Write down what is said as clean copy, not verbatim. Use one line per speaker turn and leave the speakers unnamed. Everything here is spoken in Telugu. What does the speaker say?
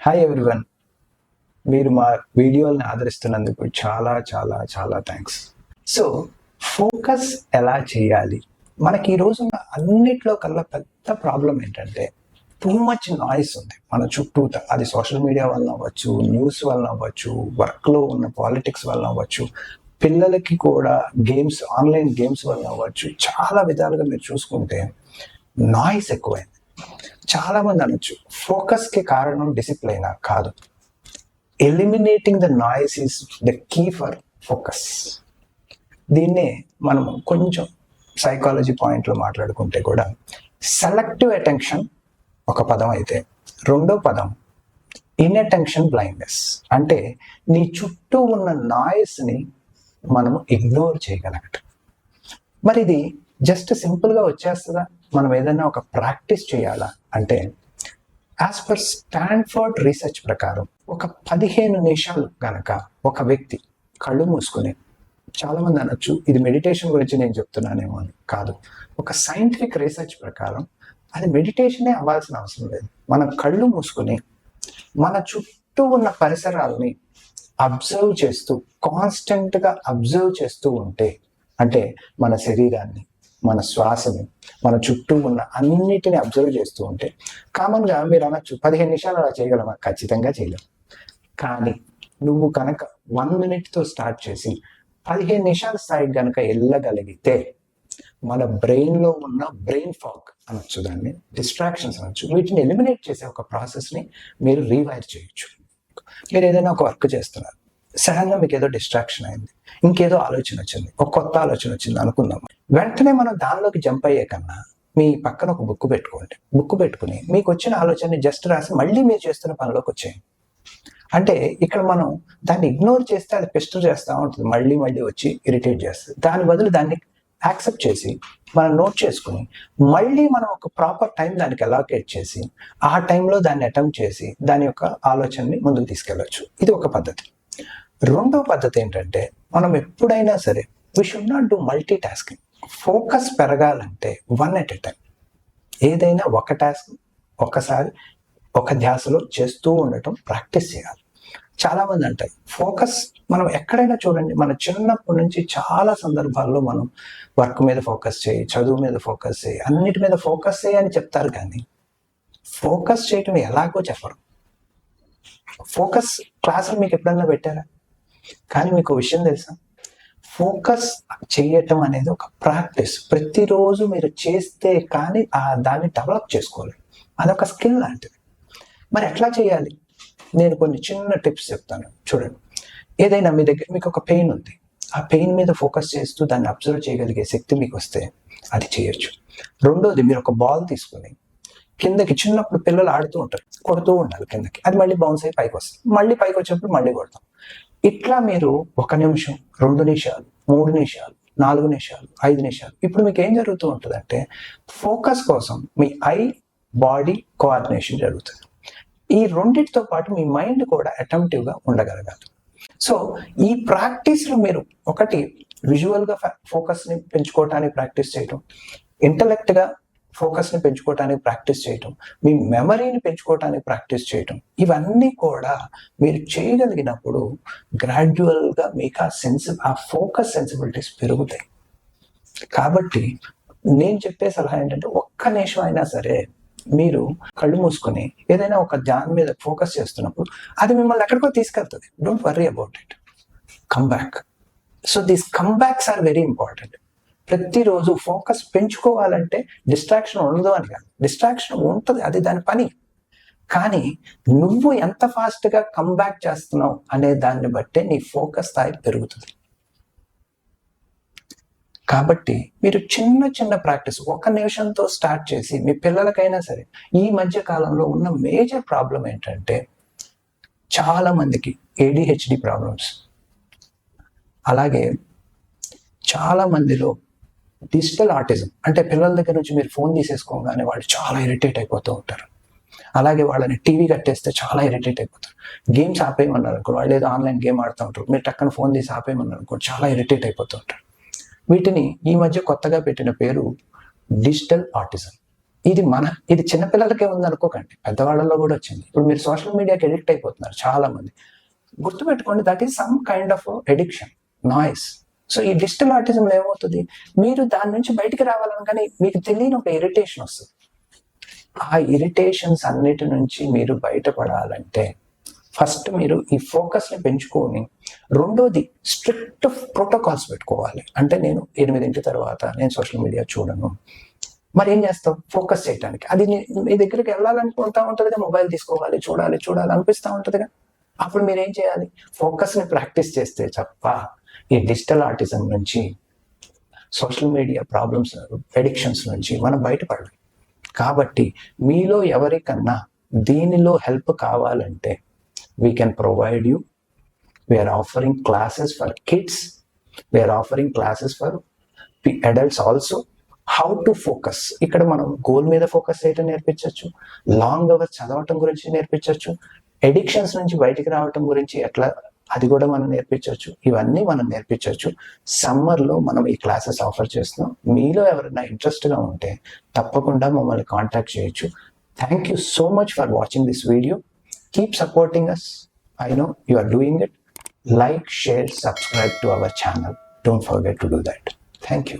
Hi everyone. మీరు మా వీడియోల్ని ఆదరిస్తున్నందుకు చాలా చాలా చాలా థ్యాంక్స్. సో ఫోకస్ ఎలా చేయాలి? మనకి ఈ రోజున అన్నిట్లో కల్లా పెద్ద ప్రాబ్లం ఏంటంటే టూ మచ్ నాయిస్ ఉంది మన చుట్టూ. అది సోషల్ మీడియా వల్ల అవ్వచ్చు, న్యూస్ వల్ల అవ్వచ్చు, వర్క్లో ఉన్న పాలిటిక్స్ వల్ల అవ్వచ్చు, పిల్లలకి కూడా గేమ్స్, ఆన్లైన్ గేమ్స్ వల్ల అవ్వచ్చు. చాలా విధాలుగా మీరు చూసుకుంటే నాయిస్ ఎక్కువైంది. చాలా మంది అనొచ్చు ఫోకస్కి కారణం డిసిప్లైన్. కాదు, eliminating the noise is the key for focus. దీన్నే మనం కొంచెం సైకాలజీ పాయింట్లో మాట్లాడుకుంటే కూడా సెలెక్టివ్ అటెన్షన్ ఒక పదం అయితే, రెండో పదం ఇన్అటెన్షన్ బ్లైండ్నెస్. అంటే నీ చుట్టూ ఉన్న నాయిస్ని మనము ఇగ్నోర్ చేయగలగటం. మరి ఇది జస్ట్ సింపుల్గా వచ్చేస్తుందా? మనం ఏదైనా ఒక ప్రాక్టీస్ చేయాలా అంటే, యాజ్ పర్ స్టాన్ఫోర్డ్ రీసెర్చ్ ప్రకారం ఒక 15 నిమిషాలు కనుక ఒక వ్యక్తి కళ్ళు మూసుకుని, చాలామంది అనొచ్చు ఇది మెడిటేషన్ గురించి నేను చెప్తున్నానేమో అని. కాదు, ఒక సైంటిఫిక్ రీసెర్చ్ ప్రకారం అది మెడిటేషనే అవ్వాల్సిన అవసరం లేదు. మనం కళ్ళు మూసుకుని మన చుట్టూ ఉన్న పరిసరాలని అబ్జర్వ్ చేస్తూ, కాన్స్టెంట్గా అబ్జర్వ్ చేస్తూ ఉంటే, అంటే మన శరీరాన్ని, మన శ్వాసని, మన చుట్టూ ఉన్న అన్నిటిని అబ్జర్వ్ చేస్తూ ఉంటే, కామన్గా మీరు అనొచ్చు 15 నిమిషాలు అలా చేయగలమా? ఖచ్చితంగా చేయలేము. కానీ నువ్వు కనుక 1 మినిట్తో స్టార్ట్ చేసి 15 నిమిషాల స్థాయికి కనుక వెళ్ళగలిగితే, మన బ్రెయిన్లో ఉన్న బ్రెయిన్ ఫాగ్ అనొచ్చు, దాన్ని డిస్ట్రాక్షన్స్ అనొచ్చు, వీటిని ఎలిమినేట్ చేసే ఒక ప్రాసెస్ని మీరు రీవైర్ చేయొచ్చు. మీరు ఏదైనా ఒక వర్క్ చేస్తున్నారు, సడన్గా మీకు ఏదో డిస్ట్రాక్షన్ అయింది, ఇంకేదో ఆలోచన వచ్చింది, ఒక కొత్త ఆలోచన వచ్చింది అనుకుందాం. వెంటనే మనం దానిలోకి జంప్ అయ్యే కన్నా మీ పక్కన ఒక బుక్ పెట్టుకోండి. బుక్ పెట్టుకుని మీకు వచ్చిన ఆలోచనని జస్ట్ రాసి మళ్ళీ మీరు చేస్తున్న పనిలోకి వచ్చేయండి. అంటే ఇక్కడ మనం దాన్ని ఇగ్నోర్ చేస్తే అది పెస్టర్ చేస్తూ ఉంటుంది, మళ్ళీ మళ్ళీ వచ్చి ఇరిటేట్ చేస్తుంది. దాని బదులు దాన్ని యాక్సెప్ట్ చేసి మనం నోట్ చేసుకుని మళ్ళీ మనం ఒక ప్రాపర్ టైం దానికి అలాకేట్ చేసి ఆ టైంలో దాన్ని అటెంప్ట్ చేసి దాని యొక్క ఆలోచనని ముందుకు తీసుకెళ్ళచ్చు. ఇది ఒక పద్ధతి. రెండో పద్ధతి ఏంటంటే, మనం ఎప్పుడైనా సరే we should not do multi tasking. Focus పెరగాలంటే 1 at a time. ఏదైనా ఒక టాస్క్ ఒకసారి ఒక ధ్యాసలో చేస్తూ ఉండటం ప్రాక్టీస్ చేయాలి. చాలామంది అంటారు ఫోకస్, మనం ఎక్కడైనా చూడండి, మన చిన్నప్పటి నుంచి చాలా సందర్భాల్లో మనం వర్క్ మీద ఫోకస్ చేయి, చదువు మీద ఫోకస్ చేయి, అన్నిటి మీద ఫోకస్ చేయి అని చెప్తారు, కానీ ఫోకస్ చేయటం ఎలాగో చెప్పరు. ఫోకస్ క్లాసులు మీకు ఎప్పుడన్నా పెట్టారా? కానీ మీకు విషయం తెలుసా, ఫోకస్ చేయటం అనేది ఒక ప్రాక్టీస్. ప్రతిరోజు మీరు చేస్తే కానీ దాన్ని డెవలప్ చేసుకోవాలి. అదొక స్కిల్ లాంటిది. మరి ఎట్లా చేయాలి? నేను కొన్ని చిన్న టిప్స్ చెప్తాను, చూడండి. ఏదైనా మీ దగ్గర మీకు ఒక పెయిన్ ఉంది, ఆ పెయిన్ మీద ఫోకస్ చేస్తూ దాన్ని అబ్జర్వ్ చేయగలిగే శక్తి మీకు వస్తే అది చేయొచ్చు. రెండోది, మీరు ఒక బాల్ తీసుకుని కిందకి, చిన్నప్పుడు పిల్లలు ఆడుతూ ఉంటారు, కొడుతూ ఉండాలి కిందకి, అది మళ్ళీ బౌన్స్ అయ్యి పైకి వస్తుంది, మళ్ళీ పైకి వచ్చినప్పుడు మళ్ళీ కొడతాం. ఇట్లా మీరు 1 నిమిషం, 2 నిమిషాలు, 3 నిమిషాలు, 4 నిమిషాలు, 5 నిమిషాలు. ఇప్పుడు మీకు ఏం జరుగుతూ ఉంటుందంటే, ఫోకస్ కోసం మీ ఐ బాడీ కోఆర్డినేషన్ జరుగుతుంది. ఈ రెండింటితో పాటు మీ మైండ్ కూడా అటెంప్టివ్గా ఉండగలగాలి. సో ఈ ప్రాక్టీస్లో మీరు ఒకటి విజువల్గా ఫోకస్ని పెంచుకోవటానికి ప్రాక్టీస్ చేయటం, ఇంటలెక్ట్గా ఫోకస్ని పెంచుకోవటానికి ప్రాక్టీస్ చేయటం, మీ మెమరీని పెంచుకోవటానికి ప్రాక్టీస్ చేయటం, ఇవన్నీ కూడా మీరు చేయగలిగినప్పుడు గ్రాడ్యువల్గా మీకు ఆ ఫోకస్ సెన్సిబిలిటీస్ పెరుగుతాయి. కాబట్టి నేను చెప్పే సలహా ఏంటంటే, 1 నిమిషం అయినా సరే మీరు కళ్ళు మూసుకొని ఏదైనా ఒక దాని మీద ఫోకస్ చేస్తున్నప్పుడు అది మిమ్మల్ని ఎక్కడికో తీసుకెళ్తుంది. Don't worry about it, come back. So these come backs are very important. ప్రతిరోజు ఫోకస్ పెంచుకోవాలంటే డిస్ట్రాక్షన్ ఉండదు అని కాదు, డిస్ట్రాక్షన్ ఉంటుంది, అది దాని పని. కానీ నువ్వు ఎంత ఫాస్ట్గా కమ్ బ్యాక్ చేస్తున్నావు అనే దాన్ని బట్టే నీ ఫోకస్ స్థాయి పెరుగుతుంది. కాబట్టి మీరు చిన్న చిన్న ప్రాక్టీస్ 1 నిమిషంతో స్టార్ట్ చేసి మీ పిల్లలకైనా సరే. ఈ మధ్య కాలంలో ఉన్న మేజర్ ప్రాబ్లం ఏంటంటే, చాలా మందికి ADHD ప్రాబ్లమ్స్, అలాగే చాలా మందిలో డిజిటల్ ఆటిజం. అంటే పిల్లల దగ్గర నుంచి మీరు ఫోన్ తీసేసుకోగానే వాళ్ళు చాలా ఇరిటేట్ అయిపోతూ ఉంటారు. అలాగే వాళ్ళని టీవీ కట్టేస్తే చాలా ఇరిటేట్ అయిపోతారు. గేమ్స్ ఆపేయమన్నారు అనుకో, వాళ్ళు ఏదో ఆన్లైన్ గేమ్ ఆడుతూ ఉంటారు, మీరు టక్కన ఫోన్ తీసి ఆపేయమన్నారు అనుకో, చాలా ఇరిటేట్ అయిపోతూ ఉంటారు. వీటిని ఈ మధ్య కొత్తగా పెట్టిన పేరు డిజిటల్ ఆటిజం. ఇది చిన్నపిల్లలకే ఉంది అనుకోకండి, పెద్దవాళ్ళలో కూడా వచ్చింది. ఇప్పుడు మీరు సోషల్ మీడియాకి ఎడిక్ట్ అయిపోతున్నారు చాలా మంది. గుర్తుపెట్టుకోండి, that is some kind of addiction, noise. So ఈ డిజిటల్ ఆటిజంలో ఏమవుతుంది, మీరు దాని నుంచి బయటికి రావాలని కానీ మీకు తెలియని ఒక ఇరిటేషన్ వస్తుంది. ఆ ఇరిటేషన్స్ అన్నిటి నుంచి మీరు బయటపడాలంటే ఫస్ట్ మీరు ఈ ఫోకస్ని పెంచుకొని, రెండోది స్ట్రిక్ట్ ప్రోటోకాల్స్ పెట్టుకోవాలి. అంటే నేను 8 తర్వాత నేను సోషల్ మీడియా చూడను. మరి ఏం చేస్తావు ఫోకస్ చేయడానికి? అది మీ దగ్గరికి వెళ్ళాలనుకుంటా ఉంటుందిగా, మొబైల్ తీసుకోవాలి, చూడాలి అనిపిస్తూ ఉంటుందిగా. అప్పుడు మీరు ఏం చేయాలి, ఫోకస్ని ప్రాక్టీస్ చేస్తే తప్ప ఈ డిజిటల్ ఆటిజం నుంచి, సోషల్ మీడియా ప్రాబ్లమ్స్, ఎడిక్షన్స్ నుంచి మనం బయటపడాలి. కాబట్టి మీలో ఎవరికన్నా దీనిలో హెల్ప్ కావాలంటే we can provide you. We are offering classes for kids. We are offering classes for adults also. How to focus. ఇక్కడ మనం గోల్ మీద ఫోకస్ చేయడం నేర్పించవచ్చు, లాంగ్ అవర్స్ చదవటం గురించి నేర్పించవచ్చు, ఎడిక్షన్స్ నుంచి బయటికి రావటం గురించి ఎట్లా అది కూడా మనం నేర్పించవచ్చు. ఇవన్నీ మనం నేర్పించవచ్చు. సమ్మర్లో మనం ఈ క్లాసెస్ ఆఫర్ చేస్తున్నాం. మీలో ఎవరైనా ఇంట్రెస్ట్గా ఉంటే తప్పకుండా మమ్మల్ని కాంటాక్ట్ చేయొచ్చు. Thank you so much for watching this video. Keep supporting us. I know you are doing it. Like, share, subscribe to our channel. Don't forget to do that. Thank you.